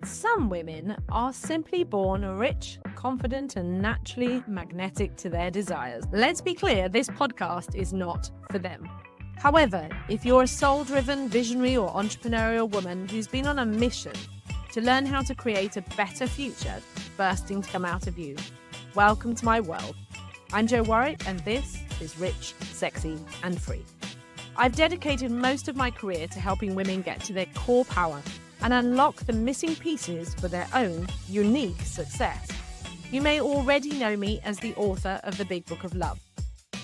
Some women are simply born rich, confident, and naturally magnetic to their desires. Let's be clear, this podcast is not for them. However, if you're a soul-driven, visionary, or entrepreneurial woman who's been on a mission to learn how to create a better future bursting to come out of you, welcome to my world. I'm Jo Warwick, and this is Rich, Sexy, and Free. I've dedicated most of my career to helping women get to their core power and unlock the missing pieces for their own unique success. You may already know me as the author of The Big Book of Love.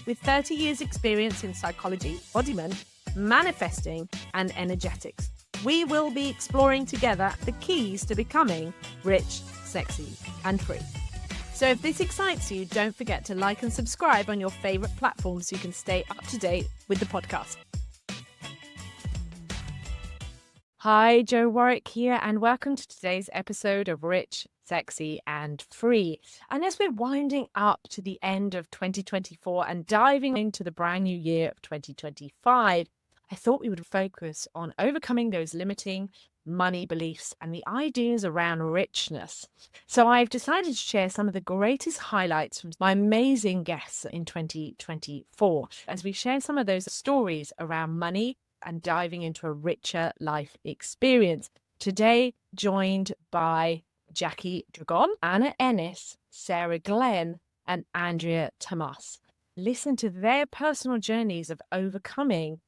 With 30 years experience in psychology, embodiment, manifesting, and energetics, we will be exploring together the keys to becoming rich, sexy, and free. So if this excites you, don't forget to like and subscribe on your favorite platform so you can stay up to date with the podcast. Hi, Jo Warwick here, and welcome to today's episode of Rich, Sexy, and Free. And as we're winding up to the end of 2024 and diving into the brand new year of 2025, I thought we would focus on overcoming those limiting money beliefs and the ideas around richness. So I've decided to share some of the greatest highlights from my amazing guests in 2024 as we share some of those stories around money and diving into a richer life experience. Today, joined by Jackie Dragone, Anna Ennis, Sarah Glenn, and Andreea Tamas. Listen to their personal journeys of overcoming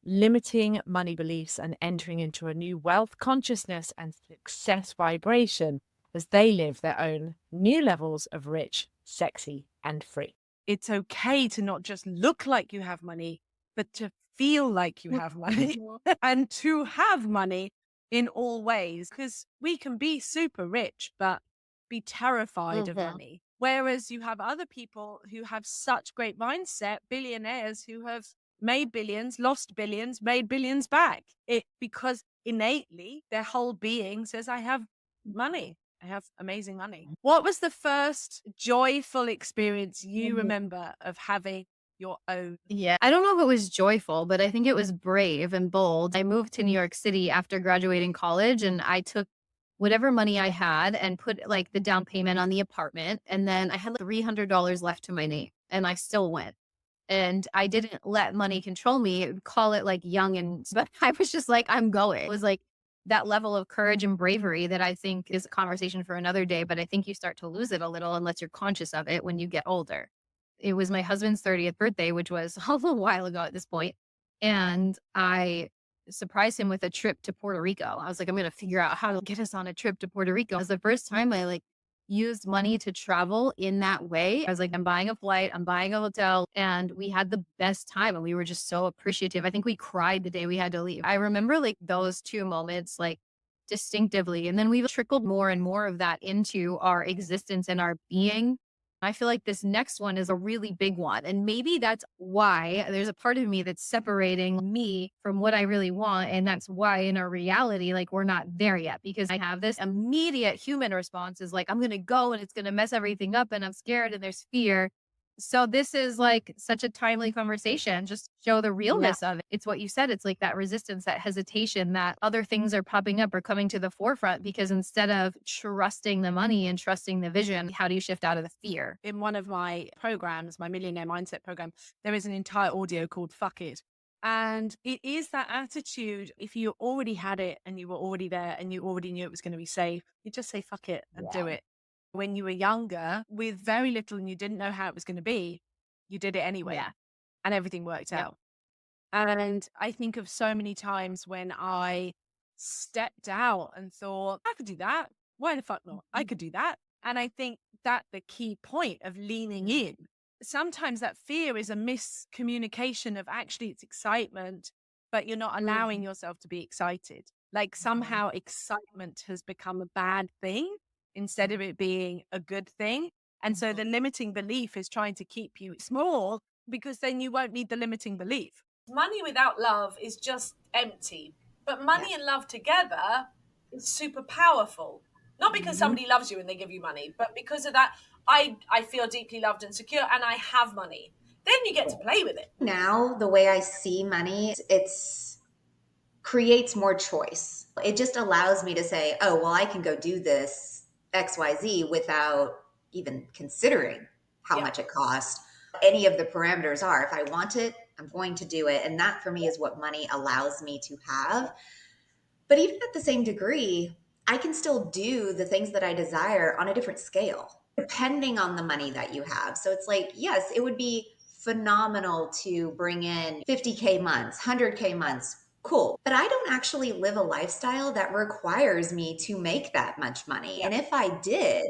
limiting money beliefs and entering into a new wealth consciousness and success vibration as they live their own new levels of rich, sexy, and free. It's okay to not just look like you have money, but to feel like you have money and to have money in all ways, because we can be super rich but be terrified of money. Whereas you have other people who have such great mindset, billionaires who have made billions, lost billions, made billions back. Because innately their whole being says, I have money. I have amazing money. What was the first joyful experience you remember of having your own? Yeah, I don't know if it was joyful, but I think it was brave and bold. I moved to New York City after graduating college, and I took whatever money I had and put like the down payment on the apartment. And then I had like $300 left to my name, and I still went. And I didn't let money control me, call it like young. But I was just like, I'm going. It was like that level of courage and bravery that I think is a conversation for another day. But I think you start to lose it a little unless you're conscious of it when you get older. It was my husband's 30th birthday, which was a little while ago at this point. And I surprised him with a trip to Puerto Rico. I was like, I'm going to figure out how to get us on a trip to Puerto Rico. It was the first time I like used money to travel in that way. I was like, I'm buying a flight, I'm buying a hotel. And we had the best time. And we were just so appreciative. I think we cried the day we had to leave. I remember like those two moments, like distinctively. And then we've trickled more and more of that into our existence and our being. I feel like this next one is a really big one. And maybe that's why there's a part of me that's separating me from what I really want. And that's why in our reality, like we're not there yet, because I have this immediate human response is like, I'm going to go and it's going to mess everything up and I'm scared and there's fear. So this is like such a timely conversation, just show the realness of it. It's what you said. It's like that resistance, that hesitation, that other things are popping up or coming to the forefront, because instead of trusting the money and trusting the vision, how do you shift out of the fear? In one of my programs, my Millionaire Mindset program, there is an entire audio called Fuck It. And it is that attitude. If you already had it and you were already there and you already knew it was going to be safe, you just say, fuck it and do it. When you were younger with very little and you didn't know how it was going to be, you did it anyway. And everything worked out. And I think of so many times when I stepped out and thought, I could do that. Why the fuck not? I could do that. And I think that the key point of leaning in, sometimes that fear is a miscommunication of actually it's excitement, but you're not allowing yourself to be excited. Like somehow excitement has become a bad thing instead of it being a good thing. And so the limiting belief is trying to keep you small, because then you won't need the limiting belief. Money without love is just empty, but money and love together is super powerful. Not because somebody loves you and they give you money, but because of that, I feel deeply loved and secure and I have money. Then you get to play with it. Now, the way I see money, it's creates more choice. It just allows me to say, oh, well, I can go do this XYZ without even considering how Yeah. much it costs. Any of the parameters are, if I want it, I'm going to do it. And that for me is what money allows me to have. But even at the same degree, I can still do the things that I desire on a different scale, depending on the money that you have. So it's like, yes, it would be phenomenal to bring in 50K months, 100K months. Cool. But I don't actually live a lifestyle that requires me to make that much money. Yeah. And if I did,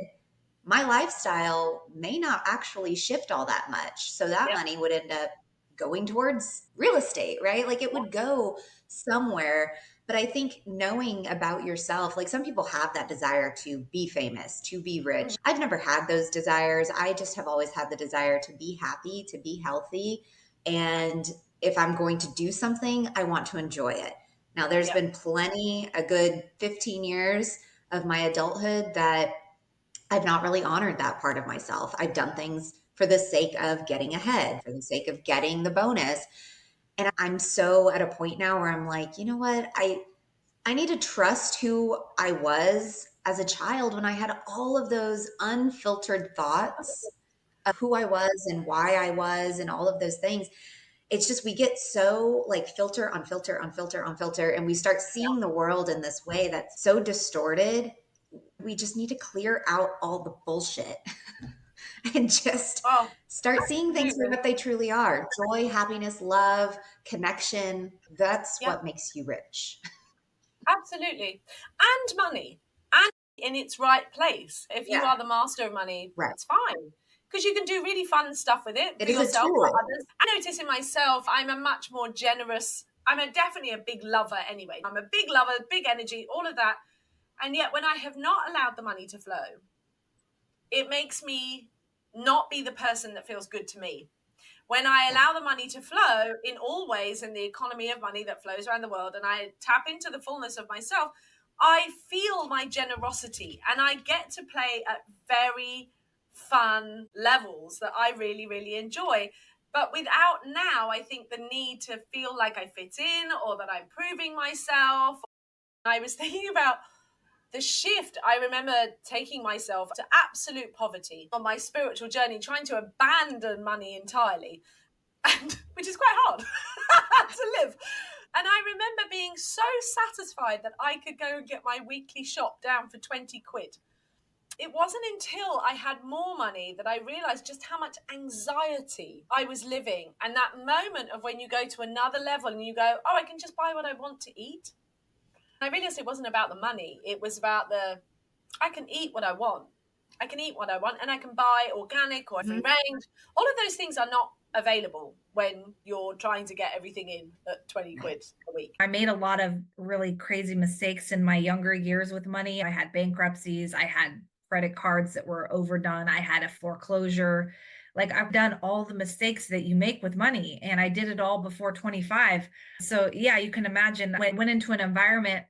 my lifestyle may not actually shift all that much. So that Yeah. money would end up going towards real estate, right? Like it would go somewhere. But I think knowing about yourself, like some people have that desire to be famous, to be rich. Mhm. I've never had those desires. I just have always had the desire to be happy, to be healthy. And if I'm going to do something, I want to enjoy it. Now, there's Yeah. been a good 15 years of my adulthood that I've not really honored that part of myself. I've done things for the sake of getting ahead, for the sake of getting the bonus. And I'm so at a point now where I'm like, you know what? I need to trust who I was as a child when I had all of those unfiltered thoughts of who I was and why I was and all of those things. It's just we get so like filter on filter on filter on filter, and we start seeing the world in this way that's so distorted. We just need to clear out all the bullshit and just Oh, start seeing things for absolutely. what they truly are: joy, happiness, love, connection. That's Yeah. what makes you rich. Absolutely. And money. And in its right place. If you Yeah, are the master of money, right. it's fine. Because you can do really fun stuff with it It for is a yourself, for tool. others. I notice in myself, I'm a much more generous, definitely a big lover anyway. I'm a big lover, big energy, all of that. And yet when I have not allowed the money to flow, it makes me not be the person that feels good to me. When I Yeah. allow the money to flow in all ways in the economy of money that flows around the world, and I tap into the fullness of myself, I feel my generosity and I get to play at very fun levels that I really, really enjoy. But without now, I think the need to feel like I fit in or that I'm proving myself. I was thinking about the shift. I remember taking myself to absolute poverty on my spiritual journey, trying to abandon money entirely, and which is quite hard to live. And I remember being so satisfied that I could go and get my weekly shop down for 20 quid. It wasn't until I had more money that I realized just how much anxiety I was living. And that moment of when you go to another level and you go, oh, I can just buy what I want to eat. I realized it wasn't about the money. It was about I can eat what I want. I can eat what I want and I can buy organic or free Mhm. range. All of those things are not available when you're trying to get everything in at 20 Right. quid a week. I made a lot of really crazy mistakes in my younger years with money. I had bankruptcies, I had credit cards that were overdone, I had a foreclosure. Like I've done all the mistakes that you make with money, and I did it all before 25. So, yeah, you can imagine I went into an environment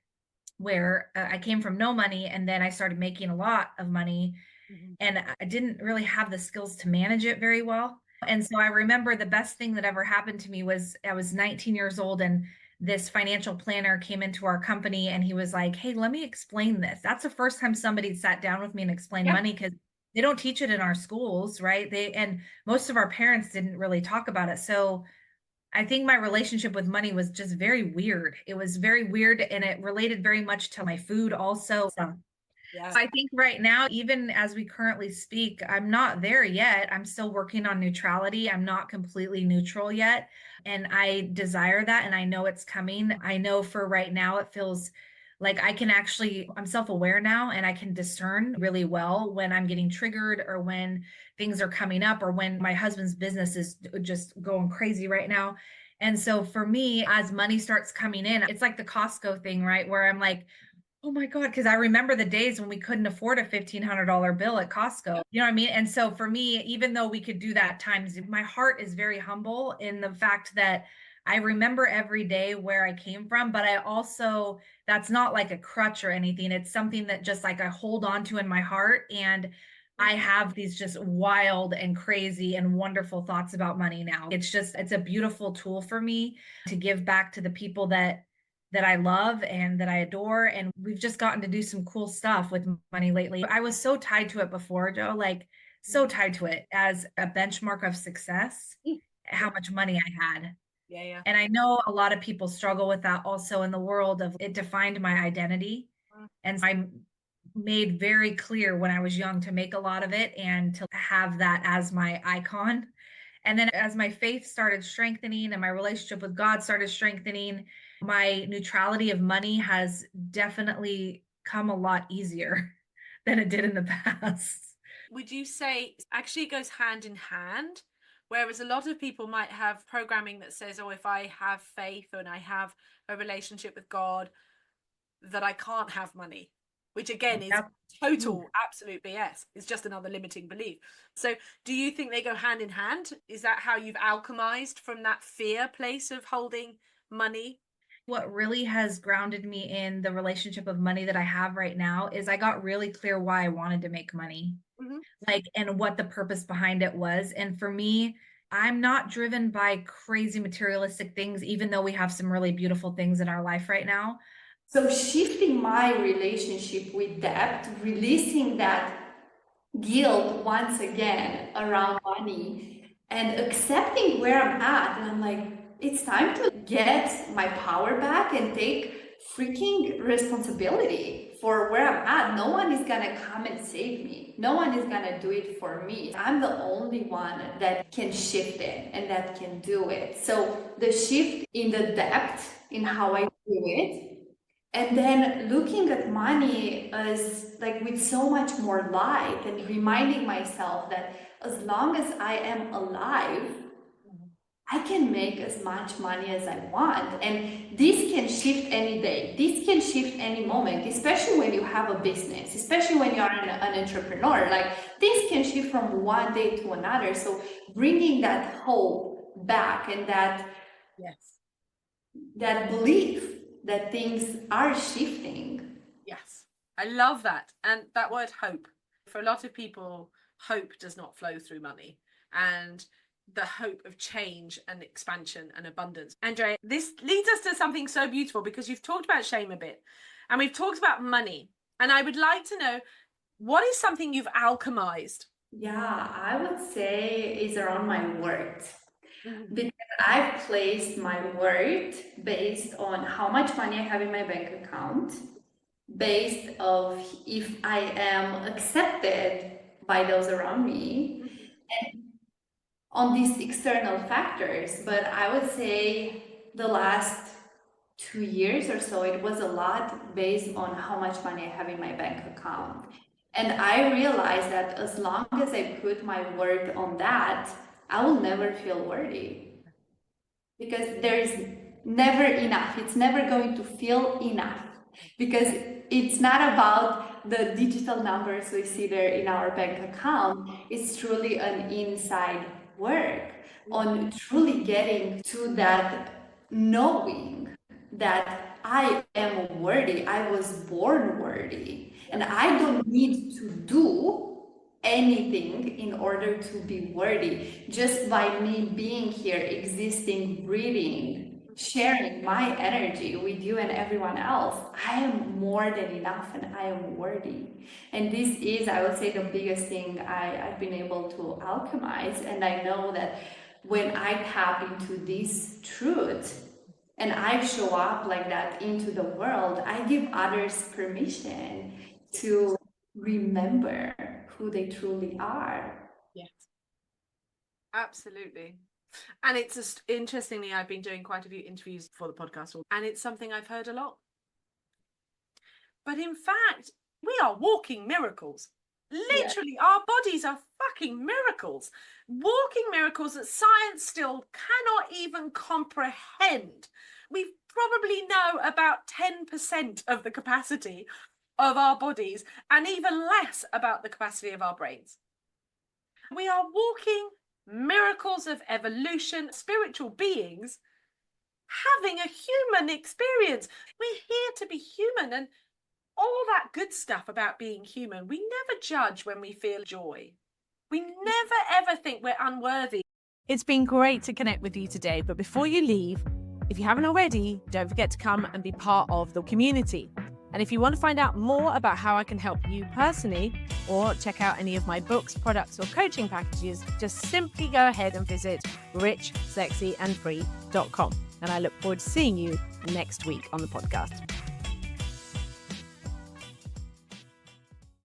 where I came from no money and then I started making a lot of money, Mhm. and I didn't really have the skills to manage it very well. And so I remember the best thing that ever happened to me was I was 19 years old, and this financial planner came into our company and he was like, "Hey, let me explain this." That's the first time somebody sat down with me and explained Yeah. money, because they don't teach it in our schools, right? And most of our parents didn't really talk about it. So I think my relationship with money was just very weird. It was very weird, and it related very much to my food also. So Yeah. I think right now, even as we currently speak, I'm not there yet. I'm still working on neutrality. I'm not completely neutral yet. And I desire that. And I know it's coming. I know for right now, it feels like I can actually, I'm self aware now and I can discern really well when I'm getting triggered or when things are coming up or when my husband's business is just going crazy right now. And so for me, as money starts coming in, it's like the Costco thing, right? Where I'm like, oh my God, because I remember the days when we couldn't afford a $1,500 bill at Costco. You know what I mean? And so for me, even though we could do that times, my heart is very humble in the fact that I remember every day where I came from, but I also, that's not like a crutch or anything. It's something that just like I hold on to in my heart. And I have these just wild and crazy and wonderful thoughts about money now. It's a beautiful tool for me to give back to the people that I love and that I adore. And we've just gotten to do some cool stuff with money lately. I was so tied to it before, Jo, like so tied to it as a benchmark of success, how much money I had. Yeah. And I know a lot of people struggle with that also in the world of it defined my identity. And I made very clear when I was young to make a lot of it and to have that as my icon. And then as my faith started strengthening and my relationship with God started strengthening, my neutrality of money has definitely come a lot easier than it did in the past. Would you say actually it goes hand in hand? Whereas a lot of people might have programming that says, oh, if I have faith and I have a relationship with God, that I can't have money, which again is total absolute BS. It's just another limiting belief. So do you think they go hand in hand? Is that how you've alchemized from that fear place of holding money? What really has grounded me in the relationship of money that I have right now is I got really clear why I wanted to make money, like, and what the purpose behind it was. And for me, I'm not driven by crazy materialistic things, even though we have some really beautiful things in our life right now. So shifting my relationship with debt, releasing that guilt once again around money and accepting where I'm at. And I'm like, it's time to get my power back and take freaking responsibility for where I'm at. No one is gonna come and save me. No one is gonna do it for me. I'm the only one that can shift it and that can do it. So the shift in the depth in how I do it, and then looking at money as like with so much more light and reminding myself that as long as I am alive, I can make as much money as I want. And this can shift any day. This can shift any moment, especially when you have a business, especially when you're an entrepreneur. Like things can shift from one day to another. So bringing that hope back and that belief that things are shifting. Yes, I love that. And that word hope, for a lot of people, hope does not flow through money. And the hope of change and expansion and abundance. Andreea, this leads us to something so beautiful because you've talked about shame a bit and we've talked about money. And I would like to know, what is something you've alchemized? Yeah, I would say is around my worth. Because I've placed my worth based on how much money I have in my bank account, based of if I am accepted by those around me, and on these external factors. But I would say the last 2 years or so, it was a lot based on how much money I have in my bank account. And I realized that as long as I put my worth on that, I will never feel worthy. Because there is never enough. It's never going to feel enough. Because it's not about the digital numbers we see there in our bank account. It's truly an inside work on truly getting to that knowing that I am worthy. I was born worthy. And I don't need to do anything in order to be worthy. Just by me being here, existing, breathing, sharing my energy with you and everyone else, I am more than enough and I am worthy. And this is, I would say, the biggest thing I've been able to alchemize. And I know that when I tap into this truth and I show up like that into the world, I give others permission to remember who they truly are. Yes, absolutely. And it's just interestingly, I've been doing quite a few interviews for the podcast, and it's something I've heard a lot. But in fact, we are walking miracles. Literally, our bodies are fucking miracles. Walking miracles that science still cannot even comprehend. We probably know about 10% of the capacity of our bodies and even less about the capacity of our brains. We are walking miracles of evolution, spiritual beings having a human experience. We're here to be human, and all that good stuff about being human. We never judge when we feel joy. We never ever think we're unworthy. It's been great to connect with you today, but before you leave, If you haven't already, don't forget to come and be part of the community. And if you want to find out more about how I can help you personally, or check out any of my books, products, or coaching packages, just simply go ahead and visit richsexyandfree.com. And I look forward to seeing you next week on the podcast.